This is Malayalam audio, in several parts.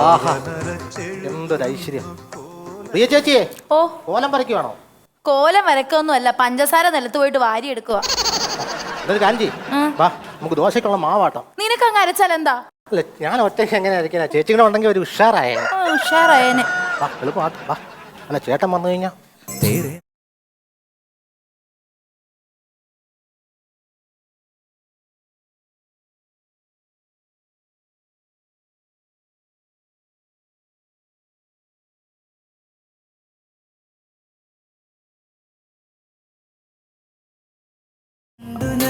ആഹാ എന്തൊരു ഐശ്വര്യം. പ്രിയ ചേച്ചിയെ ഓ കോലം വരയ്ക്കുവാണോ? കോലം വരക്കൊന്നും അല്ല, പഞ്ചസാര നിലത്ത് പോയിട്ട് വാരി എടുക്കുക. എന്നൊരു കാര്യം ചെയ്യ്. വാ നമുക്ക് ദോശക്കുള്ള മാവാട്ടം. നിനക്ക് അങ്ങ് അരച്ചാൽ എന്താ? അല്ല ഞാൻ ഒറ്റയ്ക്ക് എങ്ങനെ അരയ്ക്കാ? ചേച്ചിങ്ങനെ ഉണ്ടെങ്കിൽ ഒരു ഉഷാറായേ. ഉഷാറായേനെ. വാ എളുപ്പമാട്ട് വാ. അല്ല ചേട്ടൻ വന്നു കഴിഞ്ഞാ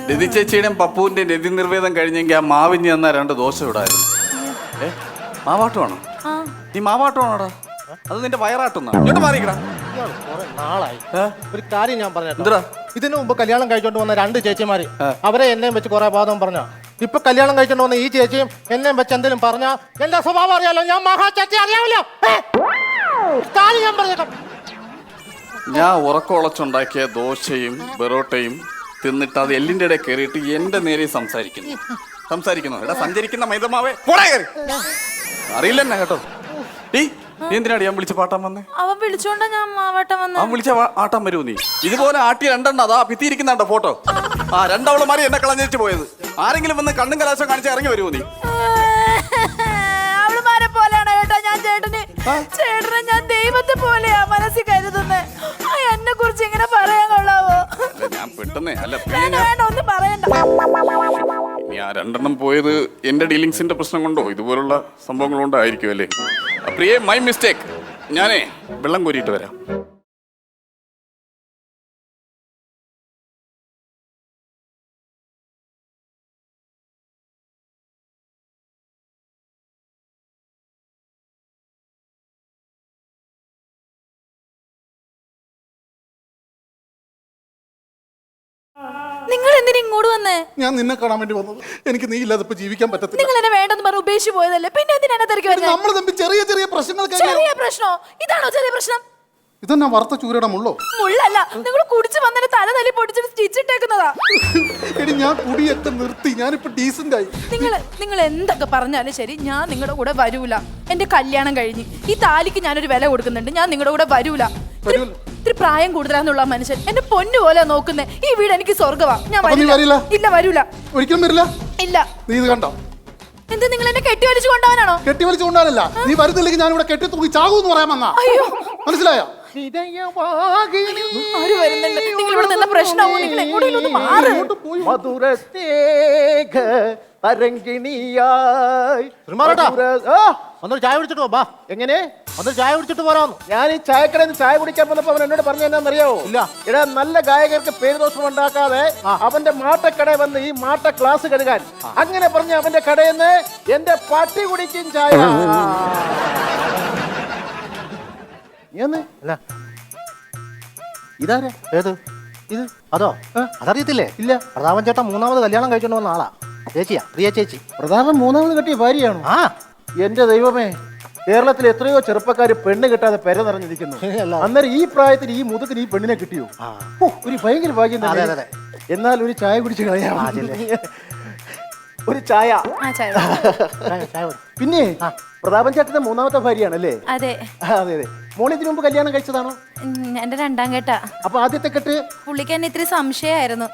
രതി ചേച്ചിയുടെയും പപ്പുവിന്റെ രതി നിർവേദം കഴിഞ്ഞെങ്കിൽ ആ മാവിഞ്ഞ് തന്ന 2 ദോശ ഇടായിരുന്നു. മാവാട്ടമാണോ? നീ മാവാട്ടമാണോടാ? അത് നിന്റെ വയറാട്ടുന്ന ഇങ്ങോട്ട് മാറിക്കടാ. നാളായി ഒരു കാര്യം ഞാൻ പറഞ്ഞു. എന്താ? ഇതിനു മുമ്പ് കല്യാണം കഴിച്ചോണ്ട് വന്ന 2 ചേച്ചിമാര് അവരെ എന്നെയും വെച്ച് കുറെ ബാധം പറഞ്ഞ. ഇപ്പൊ കല്യാണം കഴിച്ചോണ്ട് വന്ന ഈ ചേച്ചിയും എന്നെയും വെച്ച് എന്തെങ്കിലും പറഞ്ഞ എന്റെ സ്വഭാവം അറിയാലോ. ഞാൻ മഹാചേച്ചി അറിയാമല്ലോ. കാര്യം ഞാൻ പറഞ്ഞേക്കാം. ഞാൻ ഉറക്കമുളച്ചുണ്ടാക്കിയ ദോശയും ബെറോട്ടയും തിന്നിട്ട് അത് എല്ലിന്റെ ഇടയിൽ കയറിയിട്ട് എന്റെ നേരെ സംസാരിക്കുന്നു. എടാ സഞ്ചരിക്കുന്ന മൈദമാവേ അറിയില്ല എന്നെ കേട്ടോ. നീ എന്തിനാടി ഞാൻ വിളിച്ച് പാട്ടാൻ വന്നേ? അവൻ വിളിച്ചോണ്ടാ ഞാൻ മാവാട്ടം വന്ന. അവൻ വിളിച്ച ആട്ടാൻ വരുമോ നീ? ഇതുപോലെ ആട്ടി 2 അതാ ഭിത്തിയിരിക്കുന്നുണ്ടോ ഫോട്ടോ? 2 അവളുമാരി എന്നെ കളഞ്ഞിട്ട് പോയത്. ആരെങ്കിലും വന്ന് കണ്ണും കലാശം കാണിച്ച് ഇറങ്ങി വരുമോ നീ? അവളുമാരെ പോലെയാണ് കേട്ടോ ഞാൻ ചേട്ടനെ ഞാൻ ദൈവത്തെ പോലെയാ മനസ്സിൽ കരുതുന്നത്. എന്നെ കുറിച്ച് ഇങ്ങനെ പറയാൻ കൊള്ളാവോ? ഞാൻ പെട്ടെന്ന് അല്ല ഒന്നും പറയണ്ട. ഞാൻ 2 പോയത് എന്റെ ഡീലിങ്സിന്റെ പ്രശ്നം കൊണ്ടോ ഇതുപോലുള്ള സംഭവങ്ങൾ കൊണ്ടായിരിക്കും അല്ലേ? പ്രിയേ മൈ മിസ്റ്റേക്ക്. ഞാനേ വെള്ളം കോരിയിട്ട് വരാം. നിങ്ങൾ എന്തിനാ ഇങ്ങോട്ട് വന്നേ? ഞാൻ നിന്നെ കാണാൻ വേണ്ടി വന്നത്. എനിക്ക് നീ ഇല്ലാതെ ഇപ്പൊ ജീവിക്കാൻ പറ്റത്തില്ല. നിങ്ങൾ എന്നെ വേണ്ടെന്ന് പറഞ്ഞ് ഉപേക്ഷിച്ച് പോയതല്ലേ, പിന്നെ എന്തിനാ തിരക്കി വരുന്നത്? നമ്മൾ തമ്മിൽ ചെറിയ ചെറിയ പ്രശ്നങ്ങൾ. ചെറിയ പ്രശ്നോ? ഇതാണോ ചെറിയ പ്രശ്നം? ഇതെന്നാ വറുത്ത ചൂരയുടെ മുള്ളോ? മുള്ളല്ല, നിങ്ങൾ കുടിച്ച് വന്നിട്ട് തല തല്ലി പൊടിച്ചിട്ട് സ്റ്റിച്ച് ഇട്ടേക്കുന്നതാ. എടി ഞാൻ കുടിയൊക്കെ നിർത്തി, ഞാനിപ്പോ ഡീസന്റ് ആയി. നിങ്ങൾ എന്തൊക്കെ പറഞ്ഞാലും ശരി, ഞാൻ നിങ്ങളുടെ കൂടെ വരൂല. എന്റെ കല്യാണം കഴിഞ്ഞ് ഈ താലിക്ക് ഞാനൊരു വില കൊടുക്കുന്നുണ്ട്. ഞാൻ നിങ്ങളുടെ കൂടെ വരൂല. ഇത്തിരി പ്രായം കൂടുതലാന്നുള്ള മനുഷ്യൻ എന്റെ പൊന്നു പോലെ നോക്കുന്നേ. ഈ വീട് എനിക്ക് സ്വർഗവാ. ഞാൻ ഇല്ല വരൂല. ഒരിക്കലും വരില്ല. ഇല്ല. നീ ഇത് കണ്ടോ? എന്ത് നിങ്ങൾ എന്നെ കെട്ടിവലിച്ചു കൊണ്ടാവാനാണോ? കെട്ടിവലിച്ചു കൊണ്ടാവല്ല. നീ വരുന്നില്ലെങ്കിൽ ഞാൻ ഇവിടെ കെട്ടി തൂക്കി ചാകൂന്ന് പറയാൻ വന്നാ. അയ്യോ മനസ്സിലായോ? ആര് വരുന്നുണ്ട്? നിങ്ങൾ ഇവിടെ നിന്ന പ്രശ്നമാവോ? നിങ്ങൾ എങ്ങോട്ടെങ്കിലും ഒന്ന് മാറ്. ഒന്നൊരു ചായ കുടിച്ചിട്ട് പോ. എങ്ങനെ ഒന്നൊരു ചായ കുടിച്ചിട്ട് പോരാന്ന്. ഞാൻ ഈ ചായക്കടയിൽ നിന്ന് ചായ കുടിക്കാൻ വന്നപ്പോ അവൻ എന്നോട് പറഞ്ഞു എന്നാന്നറിയാവോ? ഇല്ല. എടാ നല്ല ഗായകർക്ക് പേരുദോഷം ഉണ്ടാക്കാതെ അവന്റെ മാട്ടക്കട വന്ന് ഈ മാട്ട ക്ലാസ് കഴുകാൻ അങ്ങനെ പറഞ്ഞ് അവന്റെ കടയിൽ നിന്ന് എന്റെ പട്ടി കുടിക്കും ചായ. ഇതാരെ? ഏത് ഇത്? അതോ? അതറിയത്തില്ലേ? ഇല്ല. പ്രതാപൻ ചേട്ടൻ 3ാമത് കല്യാണം കഴിച്ചോണ്ട് വന്ന ആളാ. ചേച്ചിയാ, പ്രിയ ചേച്ചി. പ്രതാപൻ 3ാമത് കെട്ടിയ ഭാര്യയാണോ? ആ. എന്റെ ദൈവമേ, കേരളത്തിൽ എത്രയോ ചെറുപ്പക്കാര് പെണ്ണ് കിട്ടാതെ പെര നിറഞ്ഞിരിക്കുന്നു. അന്നേരം ഈ പ്രായത്തിൽ ഈ മുതുക്കിന് ഈ പെണ്ണിനെ കിട്ടിയോ? ഒരു ഭയങ്കര ഭാഗ്യം തന്നെ. എന്നാൽ ഒരു ചായ കുടിച്ച് കളയാം. ഒരു ചായ. പിന്നെ പ്രതാപൻ ചേട്ടന്റെ 3ാമത്തെ ഭാര്യയാണല്ലേ? അതെ അതെ അതെ. മോൾ ഇതിനു മുമ്പ് കല്യാണം കഴിച്ചതാണോ? എന്റെ 2ാം കെട്ടാ. അപ്പൊ ആദ്യത്തെ കെട്ട് പുള്ളിക്ക് എന്നെ ഇത്തിരി സംശയമായിരുന്നു.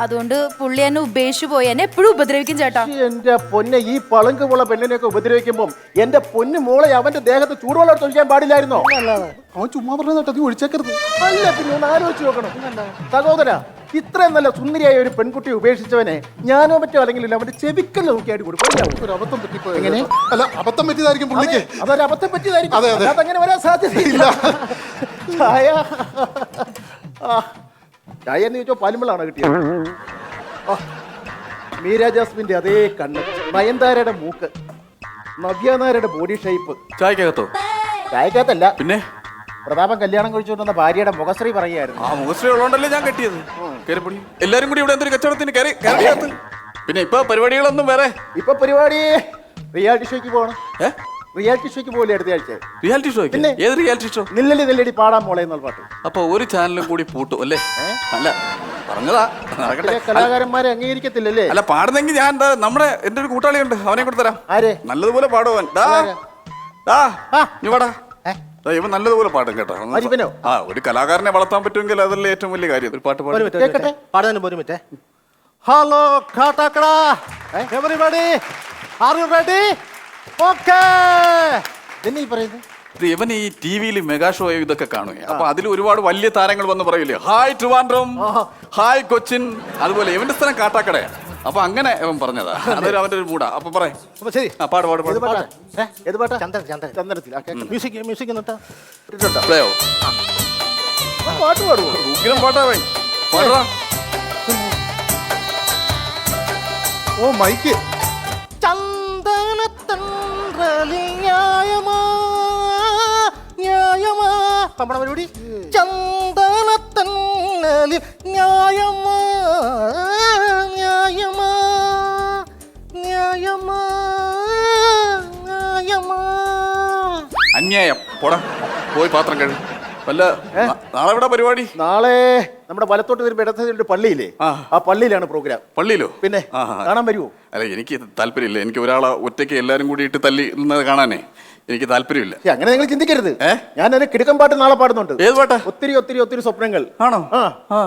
അതുകൊണ്ട് പുള്ളി എന്നെ ഉപേക്ഷിച്ചു പോയി. എന്നെ എപ്പോഴും ഉപദ്രവിക്കും ചേട്ടാ. എന്റെ പൊന്നെ, ഈ പളുങ്ക് പോള പെണ്ണിനെയൊക്കെ ഉപദ്രവിക്കുമ്പോ എന്റെ പൊന്നു മോളെ അവന്റെ ദേഹത്ത് ചൂടുവെള്ളം തൊഴിക്കാൻ പാടില്ലായിരുന്നോ? അവൻ ചുമ്മാ പറഞ്ഞ നീ ഒഴിച്ചേക്കരുത്. അല്ല പിന്നെ ഒന്ന് ആലോചിച്ച് നോക്കണം. സഹോദര, ഇത്രയും നല്ല സുന്ദരിയായ ഒരു പെൺകുട്ടിയെ ഉപേക്ഷിച്ചവനെ ഞാനോ മറ്റോ അല്ലെങ്കിൽ അവന്റെ ചെവിക്കൽ നോക്കിയായിട്ട് കൊടുക്കും. ഒരു അബദ്ധം പറ്റിപ്പോ. എങ്ങനെ? അല്ല അബദ്ധം പറ്റിയതായിരിക്കും പുള്ളിക്ക്. അതൊരു അബദ്ധം പറ്റിയതായിരിക്കും. അതങ്ങനെ വരാൻ സാധ്യതയില്ല. ചായ ചായ എന്ന് ചോദിച്ചോ പാലുമ്പളാണോ കിട്ടിയത്? മീര ജാസ്മിന്റെ അതേ കണ്ണ്, നയൻതാരയുടെ മൂക്ക്, നവ്യാനാരയുടെ ബോഡി ഷേപ്പ്. ചായക്കകത്തോ? ചായക്കകത്തല്ല. പിന്നെ പ്രതാപൻ കല്യാണം കഴിച്ചുകൊണ്ടുവന്ന ഭാര്യയുടെ മുഖശ്രീ പറയുകയായിരുന്നു. ആ മുഖശ്രീ ഉള്ളതുകൊണ്ടല്ലേ ഞാൻ കെട്ടിയത്. കയറിപ്പൊടി. എല്ലാരും കൂടി ഇവിടെ എന്തൊരു കച്ചവടത്തിന് കയറി. പിന്നെ ഇപ്പൊ പരിപാടികളൊന്നും വേറെ. ഇപ്പൊ പരിപാടി റിയാലിറ്റി ഷോയ്ക്ക് പോകണം. റിയാലിറ്റി ഷോയ്ക്ക് പോലെ അടുത്ത ആഴ്ച. Reality show? ഏത് റിയാലിറ്റി ഷോ? നില്ലടി നില്ലടി പാടാൻ മോളെ എന്നുള്ള പാട്ട്. അപ്പൊ ഒരു ചാനലും കൂടി പൂട്ടും അല്ലേ? അല്ല പറഞ്ഞതാ. കലാകാരന്മാരെ അംഗീകരിക്കത്തില്ലല്ലേ? അല്ല പാടുന്നെങ്കിൽ ഞാൻ എന്റെ ഒരു കൂട്ടാളിയുണ്ട്, അവനെ കൊടുത്തരാം. ആരെ? നല്ലതുപോലെ പാടുവാൻ. നീ പാടാ. ഇവൻ നല്ലതുപോലെ പാടും കേട്ടോ. ഇവനോ? ആ, ഒരു കലാകാരനെ വളർത്താൻ പറ്റുമെങ്കിൽ അതല്ലേ ഏറ്റവും വലിയ കാര്യം. ഒരു പാട്ട് പാടും. കേക്കട്ടെ. പാടുന്നതിന് ഒരു minute. Hello Kattakkada, everybody are you ready? Okay. എന്നെ ഈ പറയുന്നത് ഇവൻ ഈ ടി വിയിൽ മെഗാ ഷോ ഇതൊക്കെ കാണുക. അപ്പൊ അതിൽ ഒരുപാട് വലിയ താരങ്ങൾ വന്ന് പറയില്ലേ, ഹായ് ട്രിവാൻഡ്രം, ഹായ് കൊച്ചിൻ. അതുപോലെ ഇവന്റെ സ്ഥലം കാട്ടാക്കടയാണ്. അപ്പൊ അങ്ങനെ ഇവൻ പറഞ്ഞതാ. അതൊരു അവന്റെ ഒരു മൂടാ. അപ്പൊ പറയാം. അപ്പൊ ശരി. പാട് പാട് ഏത് പാട്. പാട്ടാ? ഏത് പാട്ടാ? ചന്ദന ചന്ദന ചന്ദനത്തിൽ. മ്യൂസിക് എന്നിട്ടാ പ്ലേ ആവും. പാട്ട് പാടുവോ? ഉഗ്രം പാട്ടാ അവൻ. പാടാ. ഓ മൈക്ക്. ചന്ദനത്തന്ത്രലി ന്യായമാ ന്യായമാ നമ്മുടെ പരിപാടി. ചന്ദനത്തന്നലി ന്യായമാ ന്യായമാ ന്യായമാ ന്യായമാ. അന്യായം. പോടാ, പോയി പാത്രം കഴുകി. വല്ല നാളെ എവിടെ പരിപാടി? നാളെ നമ്മുടെ വലത്തോട്ട് വരുമ്പോ ഇടത്തെ പള്ളിയില്ലേ, ആ പള്ളിയിലാണ് പ്രോഗ്രാം. പള്ളിയിലോ? പിന്നെ കാണാൻ വരുമോ? അല്ല, എനിക്ക് താല്പര്യമില്ല. എനിക്ക് ഒരാളെ ഒറ്റയ്ക്ക് എല്ലാരും കൂടി ഇട്ട് തല്ലുന്നത് കാണാനേ എനിക്ക് താല്പര്യമില്ല. അങ്ങനെ നിങ്ങൾ ചിന്തിക്കരുത്. ഞാൻ ഒരു കിടുക്കൻ പാട്ട് നാളെ പാടുന്നുണ്ട്. ഏത് പാട്ടാ? ഒത്തിരി ഒത്തിരി ഒത്തിരി സ്വപ്നങ്ങൾ. ആണോ?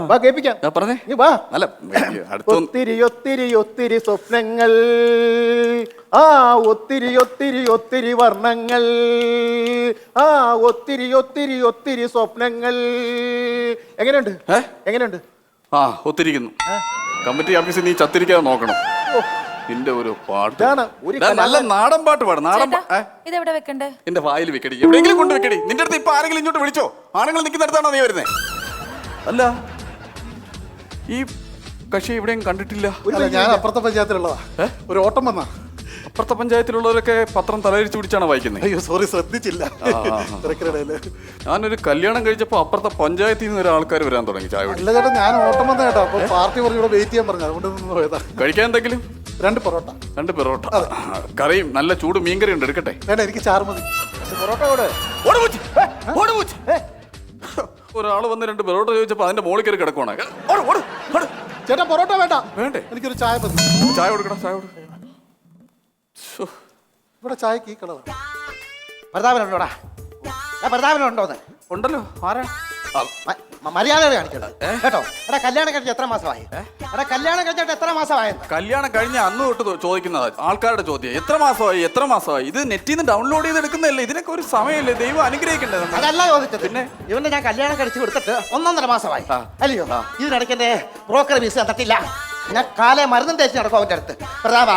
വാ കേൾപ്പിക്കാം. പറഞ്ഞേ. നീ വാ. അല്ല, അടുത്ത ഒത്തിരി ഒത്തിരി ഒത്തിരി സ്വപ്നങ്ങൾ, ആ ഒത്തിരി ഒത്തിരി ഒത്തിരി വർണ്ണങ്ങൾ, ആ ഒത്തിരി ഒത്തിരി ഒത്തിരി സ്വപ്നങ്ങൾ. എങ്ങനെയുണ്ട്? എങ്ങനെയുണ്ട്? ഒത്തിരിക്കുന്നു. കമ്മിറ്റി ഓഫീസിൽ നീ ചത്തിരിക്കാതെ നോക്കണം. നിന്റെ ഒരു പാട്ട് നല്ല നാടൻ പാട്ട് പാടും. നാടൻ ഇതെവിടെ വെക്കണ്ടേ? എന്റെ വായിൽ വെക്കടി, എവിടെയെങ്കിലും കൊണ്ട് വെക്കടി. നിന്റെ അടുത്ത് ഇപ്പൊ ആരെങ്കിലും ഇങ്ങോട്ട് വിളിച്ചോ? ആണുങ്ങൾ നിൽക്കുന്നിടത്താണോ നീ വരുന്നേ? അല്ല, ഈ കക്ഷി എവിടെയും കണ്ടിട്ടില്ല. അല്ല, ഞാൻ അപ്പുറത്തെ പഞ്ചായത്തിലുള്ളതാ. ഒരു ഓട്ടം വന്നാ. അപ്പുറത്തെ പഞ്ചായത്തിലുള്ളവരൊക്കെ പത്രം തലയിരിച്ച് പിടിച്ചാണ് വായിക്കുന്നത്. അയ്യോ സോറി, ശ്രദ്ധിച്ചില്ല. ഞാനൊരു കല്യാണം കഴിച്ചപ്പോ അപ്പുറത്തെ പഞ്ചായത്തിൽ നിന്ന് ഒരാൾക്കാർ വരാൻ തുടങ്ങി ചായ കുടി. അല്ല ചേട്ടാ, ഞാൻ ഓട്ടം വന്ന കേട്ടോ. അപ്പൊ പാർട്ടി പറഞ്ഞു ഇവിടെ വെയിറ്റ് ചെയ്യാൻ പറഞ്ഞു, അതുകൊണ്ട് നിന്ന് പോയതാ. കഴിക്കാൻ എന്തെങ്കിലും? 2 പൊറോട്ട. 2 പെറോട്ട. കറിയും നല്ല ചൂട് മീൻകറി ഉണ്ട്, എടുക്കട്ടെ? വേണ്ട, എനിക്ക് ചാറ് മതി. പൊറോട്ട കൂടെ ഒരാള് വന്ന് 2 പെറോട്ട ചോദിച്ചപ്പോ അതിന്റെ മോളിൽ കയറി കിടക്കുവാണ്. ചേട്ടാ പൊറോട്ട വേണ്ട, വേണ്ടേ? എനിക്കൊരു ചായ മതി. ചായ കൊടുക്കണം, ചായ കൊടുക്കണം. ഇവിടെ ചായക്ക് ഈ കളറാ. പ്രതാപനുണ്ടോടാ? പ്രതാപനുണ്ടോന്ന്? ഉണ്ടല്ലോ. ആരാ? മര്യാദ കാണിക്കണ്ട കേട്ടോ. എടാ കല്യാണം കഴിഞ്ഞ എത്ര മാസമായി? എടാ കല്യാണം കഴിഞ്ഞിട്ട് എത്ര മാസമായി? കല്യാണം കഴിഞ്ഞ അന്ന് തൊട്ട് ചോദിക്കുന്നതാ ആൾക്കാരുടെ ചോദ്യം. എത്ര മാസമായി, എത്ര മാസമായി? ഇത് നെറ്റിൽ നിന്ന് ഡൗൺലോഡ് ചെയ്ത് എടുക്കുന്നതല്ലേ? ഇതിനൊക്കെ ഒരു സമയമല്ലേ? ദൈവം അനുഗ്രഹിക്കണ്ടേ? അതല്ല ചോദിച്ചത്. പിന്നെ ഇവന്റെ ഞാൻ കല്യാണം കഴിച്ച് കൊടുത്തിട്ട് 1.5 മാസമായി അല്ലയോ? ഇതിനിടയ്ക്ക് എന്റെ ബ്രോക്കർ ഫീസ് തന്നിട്ടില്ല. ഞാൻ കാലേ മരുന്നും തേച്ച് നടക്കും അവന്റെ അടുത്ത്. പ്രതാപ,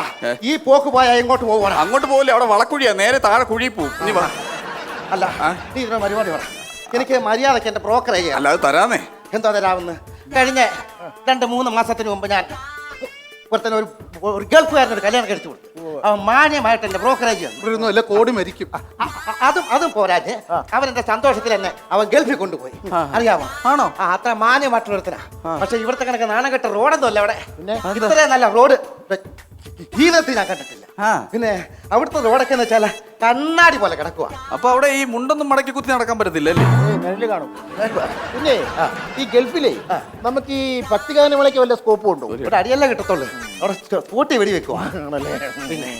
ഈ പോക്ക് പോയാ എങ്ങോട്ട് പോകണം? അങ്ങോട്ട് പോകില്ല, അവിടെ വളക്കുഴിയാ, നേരെ താഴെ കുഴി പോവും. നീ വാ. അല്ല, നീ ഇതിന് മറുപടി വേണം. എനിക്ക് മര്യാദക്ക് എന്റെ ബ്രോക്കറെ ചെയ്യാം. അല്ല, അത് തരാന്നേ. എന്തോ തരാമെന്ന്? കഴിഞ്ഞ 2-3 മാസത്തിന് മുമ്പ് ഞാൻ ഒരു ഗൾഫുകാരനൊരു കല്യാണം കഴിച്ചു കൊടുത്തു. അവൻ മാന്യമായിട്ട് എന്റെ ബ്രോക്കറേജ് ഇവിടെ അല്ല കോടി മരിക്കും. അതും പോരാതെ അവൻ എന്റെ സന്തോഷത്തിൽ തന്നെ അവൻ ഗൾഫിൽ കൊണ്ടുപോയി. അറിയാമോ? ആണോ? അത്ര മാന്യമായിട്ടുള്ളൊരുത്തനാ. പക്ഷെ ഇവിടുത്തെ കണക്ക് നാണംകെട്ട റോഡൊന്നും അല്ല അവിടെ. ഇത്രയും നല്ല റോഡ് ജീവിതത്തിൽ ഞാൻ കണ്ടിട്ടില്ല. പിന്നെ അവിടുത്തെ റോഡൊക്കെ എന്ന് വെച്ചാൽ കണ്ണാടി പോലെ കിടക്കുക. അപ്പൊ അവിടെ ഈ മുണ്ടൊന്നും മടക്കി കുത്തി നടക്കാൻ പറ്റത്തില്ല അല്ലേ? കാണും. പിന്നെ ഈ ഗൾഫിലേ നമുക്ക് ഈ ഭക്തിഗാനങ്ങളൊക്കെ വല്ല സ്കോപ്പും ഉണ്ടോ? ഇവിടെ അടിയല്ല കിട്ടത്തുള്ളൂ. അവിടെ സ്പോട്ടി വെടി വെക്കുവാ. പിന്നെ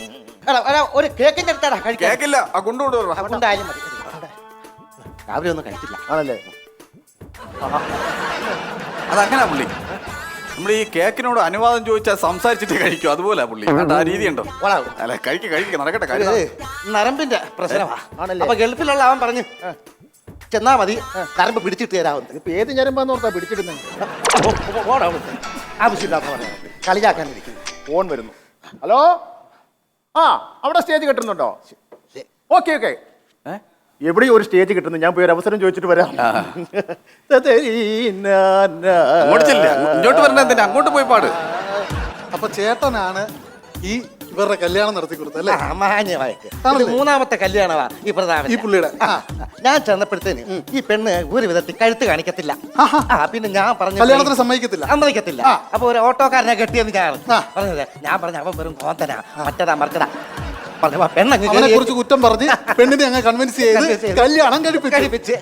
ഒരു കേക്കിന്റെ അടുത്താടാ കഴിക്കാൻ. കേക്കില്ല, ആ കൊണ്ടുകൊണ്ടുവരാം. കൊണ്ടായാലും മതി. രാവിലെ ഒന്നും കഴിച്ചില്ല ആണല്ലേ? അതങ്ങനെ പുള്ളി നമ്മൾ ഈ കേക്കിനോട് അനുവാദം ചോദിച്ചാൽ സംസാരിച്ചിട്ട് കഴിക്കും. അതുപോലെ പുള്ളി ആ രീതി ഉണ്ടോ? അല്ല, കഴിക്കുക നടക്കട്ടെ. നരമ്പിന്റെ പ്രശ്നമാ. അപ്പൊ ഗൾഫിലുള്ള അവൻ പറഞ്ഞു ചെന്നാ മതി, നരമ്പ് പിടിച്ചിട്ട് തരാവുന്നത്. ഇപ്പൊ ഏത് ഞരമ്പാന്ന് ഓർത്താ പിടിച്ചിടുന്നത്? ആവശ്യമില്ലാത്ത പറയാം, കളിയാക്കാനിരിക്കുന്നു. ഫോൺ വരുന്നു. ഹലോ, അവിടെ സ്റ്റേജ് കെട്ടുന്നുണ്ടോ? Okay okay. എവിടെയും ഒരു സ്റ്റേജ് കിട്ടുന്നു. ഞാൻ പോയി ഒരു അവസരം ചോദിച്ചിട്ട് വരാം. ഇങ്ങോട്ട് വരണ എന്തിനാ? അങ്ങോട്ട് പോയി പാട്. അപ്പൊ ചേട്ടനാണ് ഈ ഇവരുടെ കല്യാണം നടത്തി കൊടുത്തല്ലേ? മാന്യമായിട്ട് 3ാമത്തെ കല്യാണമാ ഈ പ്രധാന ഈ പുള്ളിയുടെ. ഞാൻ ചെന്നപ്പോഴത്തേന് ഈ പെണ്ണ് ഒരു വിധത്തിൽ കഴുത്ത് കാണിക്കത്തില്ല. പിന്നെ ഞാൻ പറഞ്ഞു കല്യാണത്തിന് സമ്മതിക്കത്തില്ല. അപ്പൊ ഒരു ഓട്ടോക്കാരനെ കെട്ടിയെന്ന് ഞാൻ പറഞ്ഞത്. ഞാൻ പറഞ്ഞു അവൻ വെറും കോന്തനാ, മറ്റതാ പെണ്ണെ കുറിച്ച് കുറ്റം പറഞ്ഞ് പെണ്ണിനെ അങ്ങ് കൺവിൻസ് ചെയ്ത് കല്യാണം കഴിപ്പിച്ച്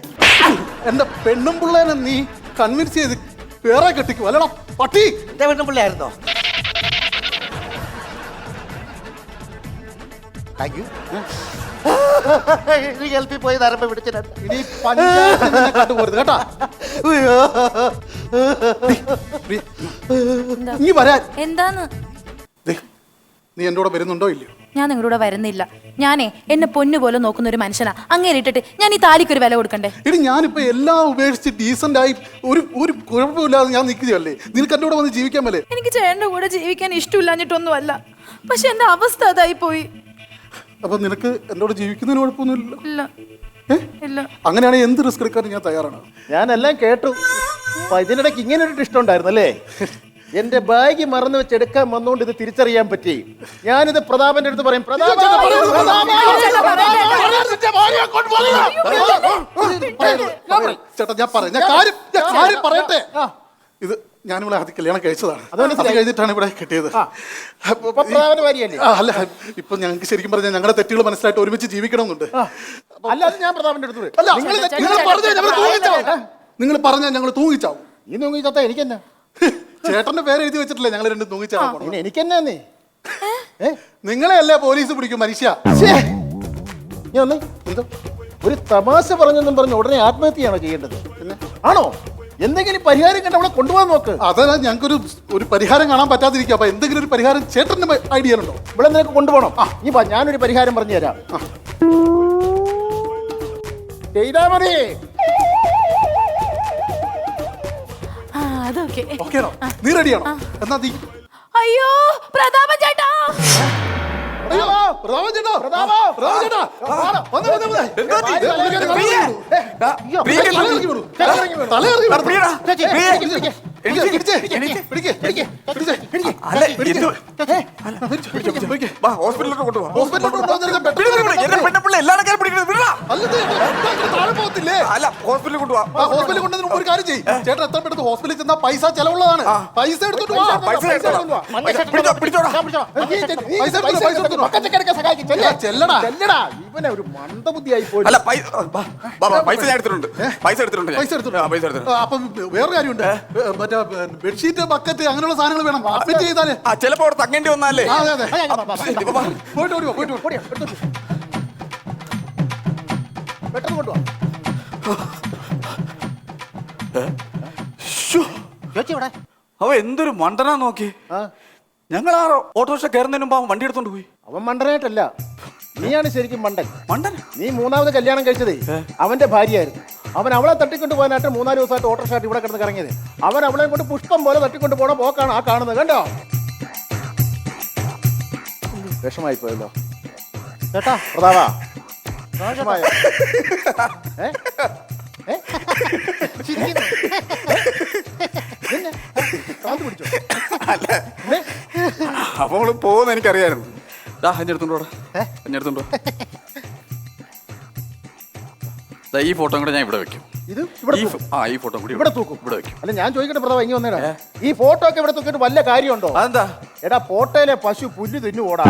എന്റെ പെണ്ണും പിള്ളേനെ നീ കൺവിൻസ് ചെയ്ത് വേറെ കെട്ടിക്കും അല്ലടാ പട്ടി. എന്റെ പെണ്ണും പിള്ളയായിരുന്നോ? Thank you. നീ ഗൾഫിൽ പോയി നരമ്പ് പിടിച്ചിട്ടുണ്ട്. ഇനി പഞ്ചായത്തിൽ നിന്നെ കണ്ടുപോരുത് കേട്ടാ. പ്രിയ, നീ വരാൻ. എന്താന്ന്? ദേ, നീ എൻ്റെ കൂടെ വരുന്നുണ്ടോ ഇല്ലയോ? ഞാൻ നിങ്ങളുടെ കൂടെ വരുന്നില്ല. ഞാനേ എന്നെ പൊന്നു പോലെ നോക്കുന്ന ഒരു മനുഷ്യനാ. അങ്ങനെ ഇട്ടിട്ട് ഞാൻ ഈ താലിക്കൊരു വില കൊടുക്കണ്ടേ? ഇനി ഞാനിപ്പോ എല്ലാം ഉപേക്ഷിച്ച് ഡീസന്റ് ആയി ഒരു കുഴപ്പമില്ലാതെ ഞാൻ നിൽക്കുകയല്ലേ. നിനക്ക് എൻ്റെ കൂടെ വന്ന് ജീവിക്കാൻ പറ്റേ? എനിക്ക് ചേട്ടൻ്റെ കൂടെ ജീവിക്കാൻ ഇഷ്ടമില്ലാഞ്ഞിട്ടൊന്നുമല്ല, പക്ഷെ എന്റെ അവസ്ഥ അതായി പോയി. അപ്പൊ നിനക്ക് എൻ്റെ കൂടെ ജീവിക്കുന്നതിന് കുഴപ്പമൊന്നുമില്ലല്ലോ? ഇല്ല ഇല്ല. അങ്ങനെയാണെങ്കിൽ എന്ത് റിസ്ക് എടുക്കാനും ഞാൻ തയ്യാറാണ്. ഞാനെല്ലാം കേട്ടു. അപ്പൊ ഇതിനിടയ്ക്ക് ഇങ്ങനെ ഒരു ഇഷ്ടം ഉണ്ടായിരുന്നു അല്ലേ? എന്റെ ബാഗ് മറന്നു വെച്ച് എടുക്കാൻ വന്നുകൊണ്ട് ഇത് തിരിച്ചറിയാൻ പറ്റി. ഞാനിത് പ്രതാപന്റെ അടുത്ത് പറയും. ചേട്ടാ ഞാൻ കാര്യം പറയട്ടെ. ഇത് ഞാനിവിടെ ആദ്യം കല്യാണം കഴിച്ചതാണ്. അത് കഴിഞ്ഞിട്ടാണ് ഇവിടെ കിട്ടിയത്. അല്ല, ഇപ്പൊ ഞങ്ങൾക്ക് ശരിക്കും പറഞ്ഞാൽ ഞങ്ങളുടെ തെറ്റുകൾ മനസ്സിലായിട്ട് ഒരുമിച്ച് ജീവിക്കണമെന്നുണ്ട്. അല്ലാതെ ഞാൻ പ്രതാപന്റെ അടുത്ത് നിങ്ങൾ പറഞ്ഞാൽ ഞങ്ങൾ തൂങ്ങിച്ചാവും. ഈ തൂങ്ങിച്ചാത്ത എനിക്കെന്നാ? ചേട്ടന്റെ പേര് എഴുതി വെച്ചിട്ടില്ല ഞങ്ങൾ രണ്ടും തൂങ്ങിച്ചാവും. എനിക്കെന്നാ? നീ നിങ്ങളെ അല്ലേ പോലീസ് പിടിക്കും മനുഷ്യ. എന്തോ ഒരു തമാശ പറഞ്ഞെന്നും പറഞ്ഞ് ഉടനെ ആത്മഹത്യയാണോ ചെയ്യേണ്ടത്? പിന്നെ ആണോ? എന്തെങ്കിലും പരിഹാരം കണ്ട് അവളെ കൊണ്ടുപോകാൻ നോക്ക്. അതല്ല, ഞങ്ങൾക്കൊരു ഒരു പരിഹാരം കാണാൻ പറ്റാതിരിക്കുക. അപ്പൊ എന്തെങ്കിലും ഒരു പരിഹാരം ചേട്ടന്റെ ഐഡിയ ഉണ്ടോ? ഇവിടെ നിനക്ക് കൊണ്ടുപോകണം. നീ വാ, ഞാനൊരു പരിഹാരം പറഞ്ഞു തരാം. ചെയ്താ മതി. അതൊക്കെ ഓക്കെയാണോ? നീ റെഡിയാണോ? എന്നാ നീ. അയ്യോ പ്രതാപൻ ചേട്ടാ. അയ്യോ പ്രതാപൻ ചേട്ടാ. പ്രതാപൻ ചേട്ടാ. വന്ന്. ഒരു കാര്യം ചെയ്യ്. ചേട്ടൻ എത്ര പെട്ടെന്ന് ഹോസ്പിറ്റലിൽ ചെന്നാൽ പൈസ ചെലവുള്ളതാണ്. പൈസ എടുത്തോട്ട് ഇവനെ ഒരു മന്ദബുദ്ധിയായി പോയി. പൈസ ഞാൻ എടുത്തിട്ടുണ്ട്. പൈസ എടുത്തിട്ടുണ്ട്. അപ്പൊ വേറെ കാര്യമുണ്ട്. മറ്റേ ബെഡ്ഷീറ്റ് ബക്കറ്റ് അങ്ങനെയുള്ള സാധനങ്ങൾ വേണം. അഡ്മിറ്റ് ചെയ്താലേ ചിലപ്പോ അവിടെ തങ്ങേണ്ടി വന്നാലേ. അതെ പോയിട്ട് പെട്ടെന്ന് കൊണ്ടുപോവാ. അവ എന്തൊരു മണ്ടനാ നോക്കി. ഞങ്ങൾ ആ ഓട്ടോറിക്ഷ കയറുന്നതിന് മുമ്പ് അവൻ വണ്ടി എടുത്തോണ്ട് പോയി. അവൻ മണ്ടനായിട്ടല്ല, നീയാണ് ശരിക്കും മണ്ടൻ. മണ്ടൻ? നീ മൂന്നാമത് കല്യാണം കഴിച്ചതേ അവന്റെ ഭാര്യയായിരുന്നു. അവൻ അവളെ തട്ടിക്കൊണ്ട് പോകാനായിട്ട് 3-4 ദിവസമായിട്ട് ഓട്ടോറിക്ഷ ഇവിടെ കിടന്ന് കറങ്ങിയത്. അവൻ അവളെ കൊണ്ട് പുഷ്പം പോലെ തട്ടിക്കൊണ്ട് പോണ പോക്കാണ് ആ കാണുന്നത്. കണ്ടോ? വിഷമായി പോയല്ലോ ചേട്ടാ. പ്രതാപാ വിഷമായോ? അപ്പൊ അവള് പോകുന്ന എനിക്കറിയായിരുന്നു. അഞ്ഞെടുത്തോണ്ടോ ഈ ഫോട്ടോ കൂടെ ഞാൻ ഇവിടെ വെക്കും. ഇത് ഈ ഫോട്ടോ കൂടി ഇവിടെ തൂക്കും. ഇവിടെ വെക്കും. അല്ല ഞാൻ ചോദിക്കട്ടെ പ്രതാപ, ഇങ്ങനെ വന്നേടാ. ഈ ഫോട്ടോ ഒക്കെ ഇവിടെ തൂക്കിയിട്ട് വല്ല കാര്യമുണ്ടോ? അതെന്താ? എടാ പോട്ടയിലെ പശു പുല്ല് തിന്നു ഓടാ.